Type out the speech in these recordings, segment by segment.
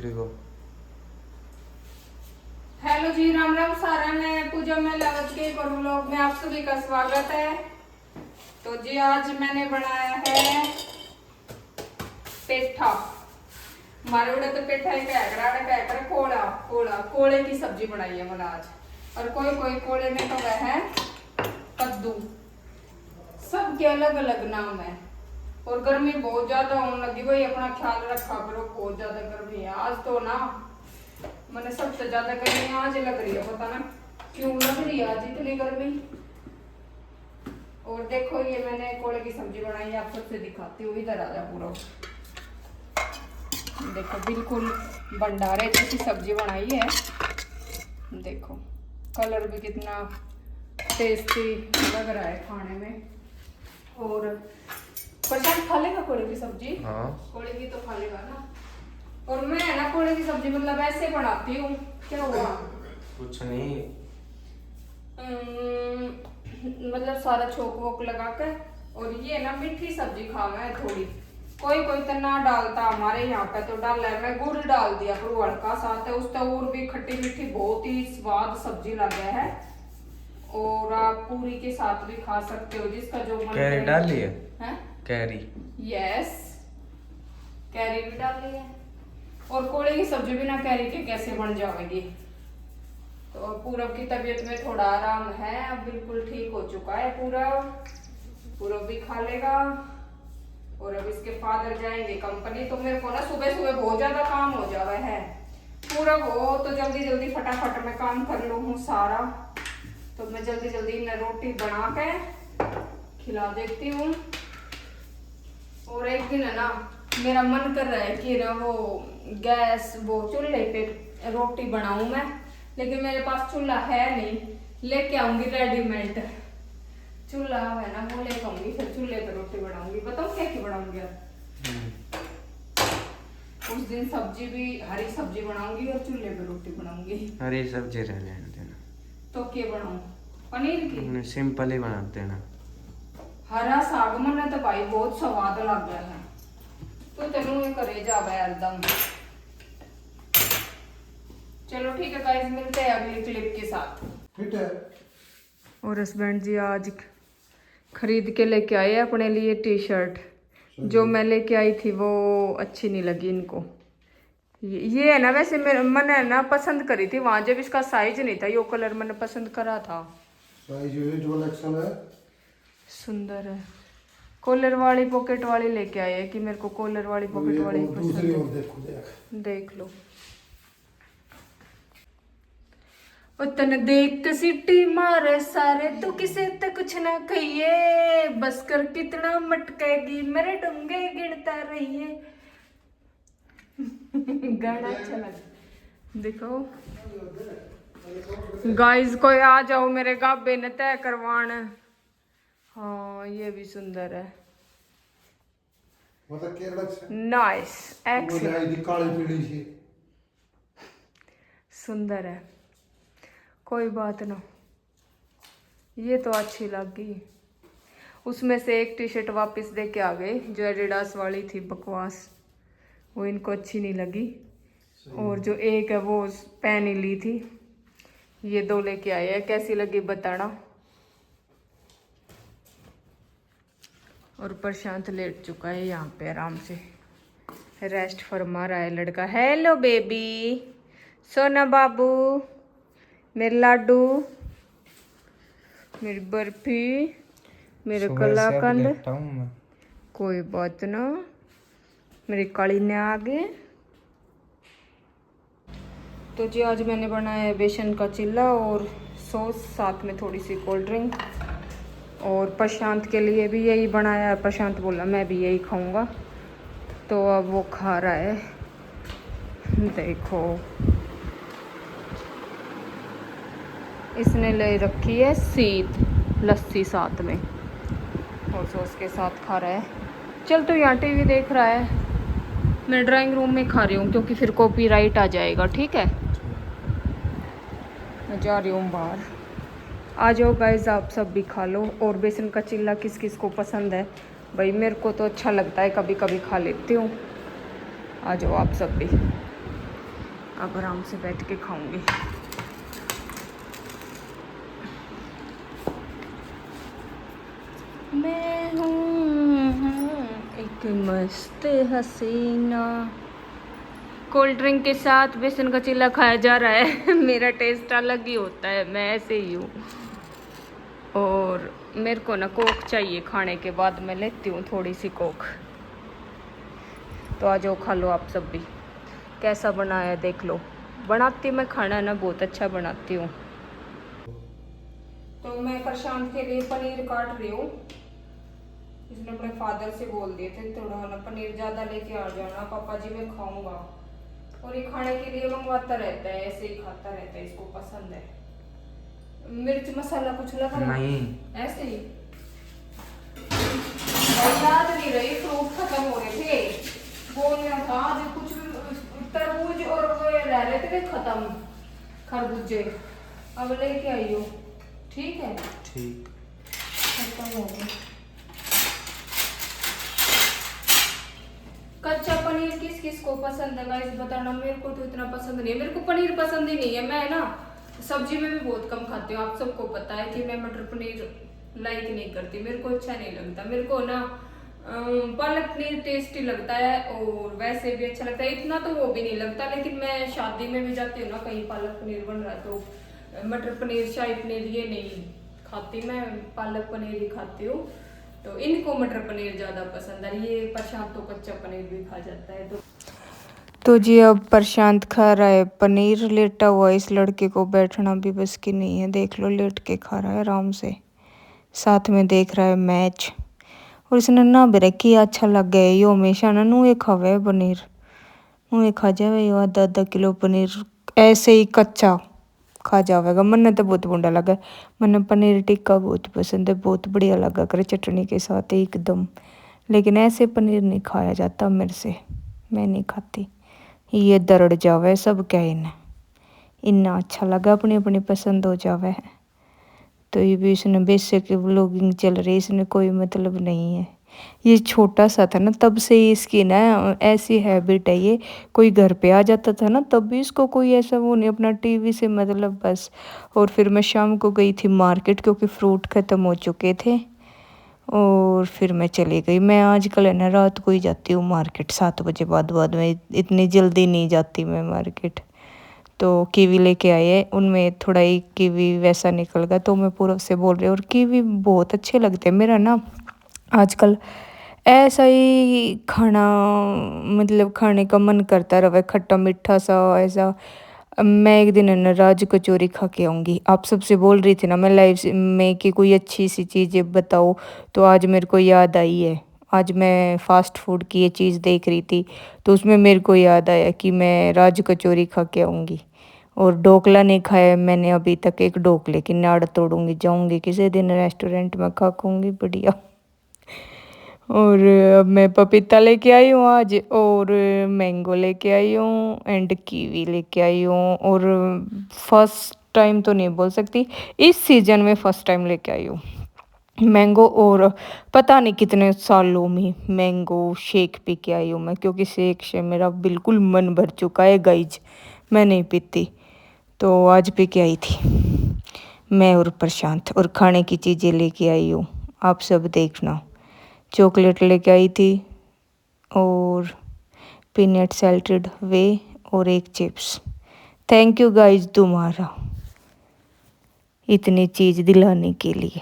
रही हो। हेलो जी, राम राम सारा ने पूजा में लगत के करूँ लोग में आप सभी का स्वागत है। तो जी आज मैंने बनाया है पेठा। हमारे उड़े तो पेठा ही कहकर कोड़ा कोड़ा कोड़े की सब्जी बनाई है मैंने आज। और कोई कोई कोड़े में तो वह है कद्दू। सबके अलग अलग नाम है। और गर्मी बहुत ज्यादा होने लगी, भाई अपना ख्याल रखा करो, बहुत ज्यादा गर्मी है आज तो ना। मैंने सबसे ज्यादा गर्मी आज लग रही है, पता ना क्यों लग रही है आज इतनी गर्मी। और देखो ये मैंने कोड़े की सब्जी बनाई है, आप सबसे दिखाती हूँ, इधर आ जा पूरा। देखो बिल्कुल भंडारे जैसी सब्जी बनाई है। देखो कलर भी कितना टेस्टी लग रहा है खाने में। और प्रशांत खा लेगा कोड़े की सब्जी? हाँ कोड़े की तो खा लेगा ना। और मैं ना कोड़े की सब्जी मतलब ऐसे बनाती हूँ। क्या हुआ? कुछ नहीं। मतलब सारा छोक वोक लगा कर। और ये ना मीठी सब्जी खावा है थोड़ी। कोई कोई तो ना डालता, हमारे यहाँ पे तो डाला है। मैं गुड़ डाल दिया पर हल्का साथ है, उसका और भी खट्टी मीठी बहुत ही स्वाद सब्जी लग गया है। और आप पूरी के साथ भी खा सकते हो, जिसका जो मन कैरी करे। डाल ली है? हैं? कैरी? यस, कैरी भी डाल ली है। और कोड़े की सब्जी बिना कैरी के कैसे बन जाएगी। तो पूरब की तबीयत में थोड़ा आराम है, अब बिल्कुल ठीक हो चुका है पूरब भी खा लेगा। और अब इसके फादर जाएंगे कंपनी, तो मेरे को ना सुबह सुबह बहुत ज्यादा काम हो जावा है। पूरब हो तो जल्दी जल्दी फटाफट में काम कर लूँ हूँ सारा। तो मैं जल्दी जल्दी इन्हें रोटी बना के खिला देती हूँ। और एक दिन है ना मेरा मन कर रहा है कि ना वो गैस वो चूल्हे पे रोटी बनाऊं मैं, लेकिन मेरे पास चूल्हा है नहीं। लेके आऊंगी रेडीमेड चूल्हा है ना, वो लेके आऊंगी, फिर चूल्हे पे रोटी बनाऊंगी। बताओ क्या बनाऊंगी अब। उस दिन सब्जी भी हरी सब्जी बनाऊंगी और चूल्हे पे रोटी बनाऊंगी। हरी सब्जी रहने देना। तो क्या बनाऊं? पनीर की? सिंपल ही बनाते हैं ना। हरा साग मन तो भाई बहुत स्वाद लग गया है। तो तेनू ये करे जावे एकदम। चलो ठीक है गाइस, मिलते हैं अगली क्लिप के साथ। ठीक है। और हस्बैंड जी आज खरीद के लेके आए अपने लिए टी शर्ट। जो मैं लेके आई थी वो अच्छी नहीं लगी इनको। ये है ना, वैसे मैंने ना पसंद करी थी वहां, जब इसका साइज नहीं था, यो कलर मैंने पसंद करा था। साइज ये डबल एक्सल है, सुंदर है। कॉलर वाली पॉकेट वाली लेके आए हैं कि मेरे को कॉलर वाली पॉकेट वाली पसंद दूसरी है। और देखो देख लो। तन देख सिटी मारे सारे, तू किसे ते कुछ ना कहिए, बस कर कितना मटकेगी मेरे डूंगे गिनता रहिए। गाना अच्छा लगा। देखो गाइस, कोई आ जाओ मेरे गाबे ने तय करवान। हाँ ये भी सुंदर है। मतलब केरला से नाइस एक्सेलेंट, काली पीली सी सुंदर है। कोई बात ना, ये तो अच्छी लगी। उसमें से एक टी शर्ट वापस दे के आ गए, जो एडिडास वाली थी बकवास, वो इनको अच्छी नहीं लगी। और जो एक है वो पहन ही ली थी। ये दो लेके आए हैं, कैसी लगी बताना। और प्रशांत लेट चुका है यहाँ पे आराम से, रेस्ट फरमा रहा है लड़का। हेलो बेबी, सोना बाबू, मेरे लाडू, मेरी बर्फी, मेरे कलाकंद। कोई बात ना, मेरी काली ने आगे। तो जी आज मैंने बनाया है बेसन का चिल्ला और सॉस, साथ में थोड़ी सी कोल्ड ड्रिंक। और प्रशांत के लिए भी यही बनाया है। प्रशांत बोला मैं भी यही खाऊंगा, तो अब वो खा रहा है। देखो इसने ले रखी है सीध लस्सी साथ में, और सॉस के साथ खा रहा है। चल तो यहाँ टीवी देख रहा है, मैं ड्राइंग रूम में खा रही हूँ क्योंकि फिर कॉपीराइट आ जाएगा। ठीक है, मैं जा रही हूँ बाहर। आ जाओ गाइस, आप सब भी खा लो। और बेसन का चिल्ला किस किस को पसंद है भाई, मेरे को तो अच्छा लगता है, कभी कभी खा लेती हूँ। आ जाओ आप सब भी। अब आराम से बैठ के खाऊंगी। मैं हूँ एक मस्त हसीना। कोल्ड ड्रिंक के साथ बेसन का चिल्ला खाया जा रहा है। मेरा टेस्ट अलग ही होता है, मैं ऐसे ही हूँ। और मेरे को ना कोक चाहिए खाने के बाद, मैं लेती हूँ थोड़ी सी कोक। तो आ जाओ खा लो आप सब भी। कैसा बनाया देख लो। बनाती मैं खाना ना बहुत अच्छा बनाती हूँ। तो मैं प्रशांत के लिए पनीर काट रही हूँ। इसने अपने फादर से बोल दिए थे थोड़ा ना पनीर ज़्यादा लेके आ जाना पापा जी, मैं खाऊंगा। और ये खाने के लिए मंगवाता रहता है, ऐसे ही खाता रहता है, इसको पसंद है। मिर्च मसाला कुछ लगा नहीं, ऐसे ही। याद नहीं रही, फ्रूट खत्म हो रहे थे, बोलना था आज कुछ तरबूज और वो रह रहे थे खत्म, खरबूजे। अब लेके आई हो, ठीक है? ठीक। खत्म हो गए। कच्चा पनीर किस किस को पसंद है गाइस बताना। मेरे को तो इतना पसंद नहीं है, मेरे को पनीर पसंद ही नहीं है। मैं ना सब्जी में भी बहुत कम खाती हूँ, आप सबको पता है कि मैं मटर पनीर लाइक नहीं करती, मेरे को अच्छा नहीं लगता। मेरे को ना पालक पनीर टेस्टी लगता है और वैसे भी अच्छा लगता है, इतना तो वो भी नहीं लगता। लेकिन मैं शादी में भी जाती हूँ ना, कहीं पालक पनीर बन रहा है तो मटर पनीर शाही पनीर ये नहीं खाती, मैं पालक पनीर ही खाती हूँ। तो इनको मटर पनीर ज़्यादा पसंद है। ये प्रशांत तो कच्चा पनीर भी खा जाता है। तो जी अब प्रशांत खा रहा है पनीर, लेटा हुआ। इस लड़के को बैठना भी बस की नहीं है, देख लो लेट के खा रहा है आराम से, साथ में देख रहा है मैच। और इसने ना भी रखी अच्छा लग गया। यो हमेशा ना नूए खावे पनीर, नूए खा जावे यो आधा आधा किलो पनीर ऐसे ही कच्चा खा जावेगा। मन तो बहुत बुंडा लगा, मन पनीर टिक्का बहुत पसंद है, बहुत बढ़िया लगा करे चटनी के साथ एकदम। लेकिन ऐसे पनीर नहीं खाया जाता मेरे से, मैं नहीं खाती। ये दरड़ जावे सब क्या इन्हें, इतना अच्छा लगा, अपनी अपनी पसंद हो जावे। तो ये भी इसने बेसिक व्लॉगिंग चल रही, इसने कोई मतलब नहीं है। ये छोटा सा था ना तब से ही इसकी ना ऐसी हैबिट है। ये कोई घर पे आ जाता था ना तब भी इसको कोई ऐसा वो नहीं, अपना टीवी से मतलब बस। और फिर मैं शाम को गई थी मार्केट क्योंकि फ्रूट ख़त्म हो चुके थे, और फिर मैं चली गई। मैं आजकल है ना रात को ही जाती हूँ मार्केट, 7 बजे बाद में, इतनी जल्दी नहीं जाती मैं मार्केट। तो कीवी लेके आए हैं, उनमें थोड़ा ही कीवी वैसा निकल गया तो मैं पूरा से बोल रही हूँ। और कीवी बहुत अच्छे लगते हैं। मेरा ना आजकल ऐसा ही खाना मतलब खाने का मन करता रहा, खट्टा मीठा सा ऐसा। मैं एक दिन है ना राज कचौरी खा के आऊँगी। आप सबसे बोल रही थी ना मैं लाइव में कि कोई अच्छी सी चीज़ें बताओ, तो आज मेरे को याद आई है। आज मैं फास्ट फूड की ये चीज़ देख रही थी तो उसमें मेरे को याद आया कि मैं राज कचौरी खा के आऊँगी। और ढोकला नहीं खाया मैंने अभी तक, एक ढोकले की नाड़ तोड़ूंगी, जाऊँगी किसी दिन रेस्टोरेंट में खा खाऊँगी बढ़िया। और अब मैं पपीता लेके आई हूँ आज, और मैंगो लेके आई हूँ, एंड कीवी लेके आई हूँ। और फर्स्ट टाइम तो नहीं बोल सकती, इस सीजन में फर्स्ट टाइम लेके आई हूँ मैंगो। और पता नहीं कितने सालों में मैंगो शेक पी के आई हूँ मैं, क्योंकि शेक से मेरा बिल्कुल मन भर चुका है गाइज, मैं नहीं पीती। तो आज पी के आई थी मैं और प्रशांत। और खाने की चीज़ें लेके आई हूँ, आप सब देखना। चॉकलेट लेके आई थी, और पीनट सैल्टेड वे, और एक चिप्स। थैंक यू गाइज तुम्हारा इतनी चीज़ दिलाने के लिए।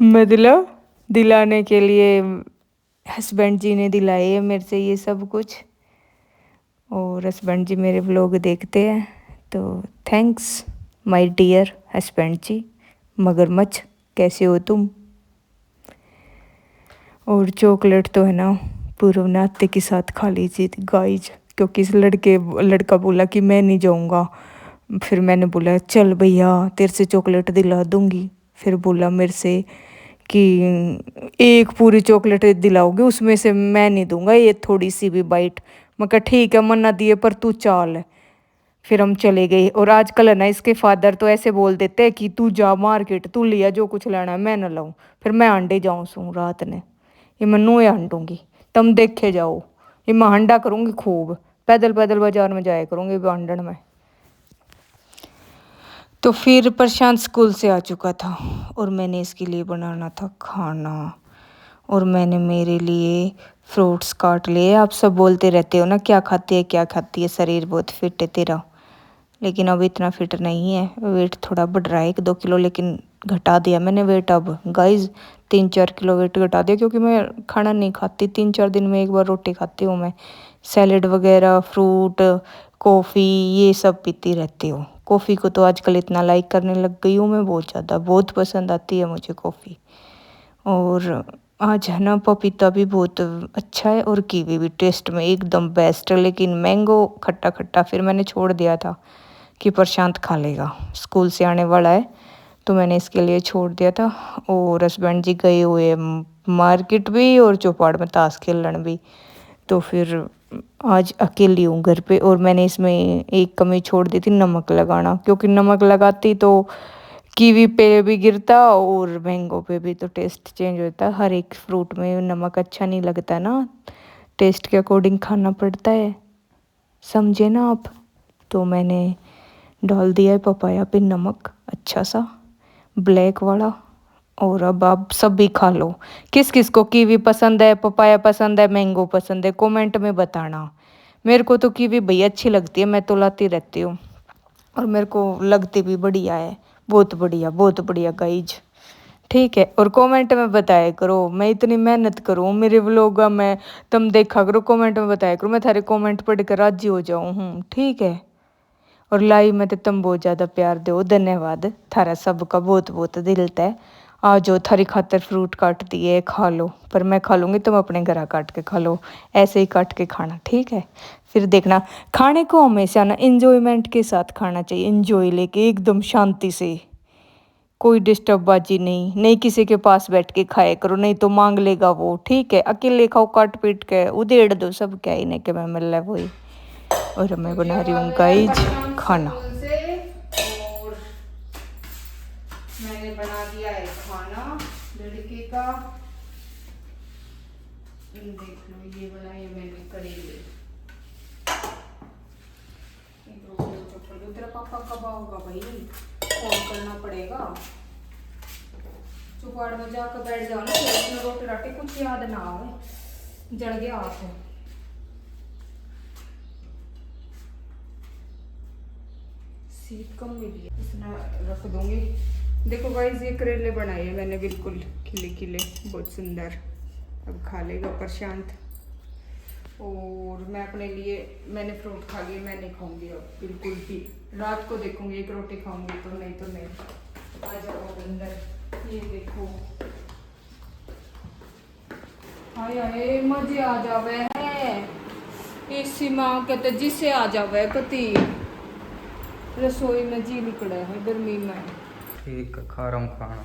मतलब दिलाने के लिए हस्बैंड जी ने दिलाए है मेरे से ये सब कुछ। और हस्बैंड जी मेरे व्लॉग देखते हैं, तो थैंक्स माय डियर हस्बैंड जी। मगरमच्छ कैसे हो तुम। और चॉकलेट तो है ना पूर्व नाते के साथ खा लीजिए गाइज, क्योंकि इस लड़का बोला कि मैं नहीं जाऊँगा। फिर मैंने बोला चल भैया तेरे से चॉकलेट दिला दूँगी। फिर बोला मेरे से कि एक पूरी चॉकलेट दिलाओगे, उसमें से मैं नहीं दूंगा ये थोड़ी सी भी बाइट। मैं कहा ठीक है मन्ना दिए पर तू चाल। फिर हम चले गए। और आजकल है ना इसके फादर तो ऐसे बोल देते हैं कि तू जा मार्केट, तू लिया जो कुछ लेना है, मैं ना लाऊं। फिर मैं अंडे जाऊँ सू रात ने, ये मैं नोए अंडूंगी, तुम देखे जाओ ये मैं हंडा करूँगी खूब, पैदल पैदल बाजार में जाया करूँगी बांडन में। तो फिर प्रशांत स्कूल से आ चुका था और मैंने इसके लिए बनाना था खाना, और मैंने मेरे लिए फ्रूट्स काट लिए। आप सब बोलते रहते हो ना क्या खाती है, शरीर बहुत फिट है तेरा, लेकिन अब इतना फिट नहीं है, वेट थोड़ा बढ़ रहा है 1-2 किलो, लेकिन घटा दिया मैंने वेट अब गाइज, 3-4 किलो वेट घटा दिया, क्योंकि मैं खाना नहीं खाती, 3-4 दिन में एक बार रोटी खाती हूँ मैं। सैलेड वगैरह, फ्रूट, कॉफ़ी ये सब पीती रहती हूँ। कॉफ़ी को तो आजकल इतना लाइक करने लग गई हूँ मैं, बहुत ज़्यादा, बहुत पसंद आती है मुझे कॉफ़ी। और आज है ना पपीता भी बहुत अच्छा है और कीवी भी टेस्ट में एकदम बेस्ट है, लेकिन मैंगो खट्टा खट्टा, फिर मैंने छोड़ दिया था कि प्रशांत खा लेगा, स्कूल से आने वाला है, तो मैंने इसके लिए छोड़ दिया था। और हस्बैंड जी गए हुए मार्केट भी और चौपाड़ में ताश खेलन भी, तो फिर आज अकेली हूँ घर पे। और मैंने इसमें एक कमी छोड़ दी थी, नमक लगाना, क्योंकि नमक लगाती तो कीवी पे भी गिरता और मैंगो पे भी, तो टेस्ट चेंज होता है। हर एक फ्रूट में नमक अच्छा नहीं लगता ना, टेस्ट के अकॉर्डिंग खाना पड़ता है, समझे ना आप। तो मैंने डाल दिया है पपाया पे नमक अच्छा सा ब्लैक वाला। और अब आप सब भी खा लो, किस किस को कीवी पसंद है, पपाया पसंद है, मैंगो पसंद है, कमेंट में बताना। मेरे को तो कीवी भैया अच्छी लगती है, मैं तो लाती रहती हूँ, और मेरे को लगती भी बढ़िया है, बहुत बढ़िया गाइज, ठीक है। और कमेंट में बताया करो, मैं इतनी मेहनत करूँ मेरे व्लॉग में, तुम देखा करो, कमेंट में बताया करो, मैं थारे कमेंट पढ़ कर राजी हो जाऊँ हूँ, ठीक है। और लाइव में तो तुम बहुत ज़्यादा प्यार दो, धन्यवाद थारा सबका बहुत बहुत दिल तय। आ जाओ, थारी खातर फ्रूट काट दिए, खा लो, पर मैं खा लूँगी, तुम अपने घर काट के खा लो, ऐसे ही काट के खाना, ठीक है। फिर देखना, खाने को हमेशा ना इंजॉयमेंट के साथ खाना चाहिए, इंजॉय लेके एकदम शांति से, कोई डिस्टर्बबाजी नहीं, नहीं किसी के पास बैठ के खाया करो, नहीं तो मांग लेगा वो, ठीक है। अकेले खाओ काट पीट के, उधेड़ दो सब, क्या ही नहीं कि मैं मिल रहा है वही। और मैं बना रही हूँ गाइज खाना, और मैंने बना दिया है खाना लड़के का, देख लो ये बनाई मैंने करेले। तेरा पापा कब आओगा भाई, फोन करना पड़ेगा। चुपाड़ में जाकर बैठ जाओ ना, इसमें रोटी राटी कुछ याद ना आवे, जल गया हाथ है। सीट कम मिली है, इसमें रख दूंगी। देखो गाइस, ये करेले बनाए हैं मैंने, बिल्कुल खिले खिले, बहुत सुंदर। अब खा लेगा प्रशांत। और मैं अपने लिए, मैंने फ्रूट खा लिया, मैं नहीं खाऊंगी अब बिल्कुल भी, रात को देखूंगी, एक रोटी खाऊंगी तो नहीं। आ जाओ अंदर, ये देखो, हाय हाय मजे आ जावे है, इसी माँ कहते जिसे आ जावे कति, रसोई में जी निकला है गर्मी में। ठीक है, खा रहा हूँ खाना।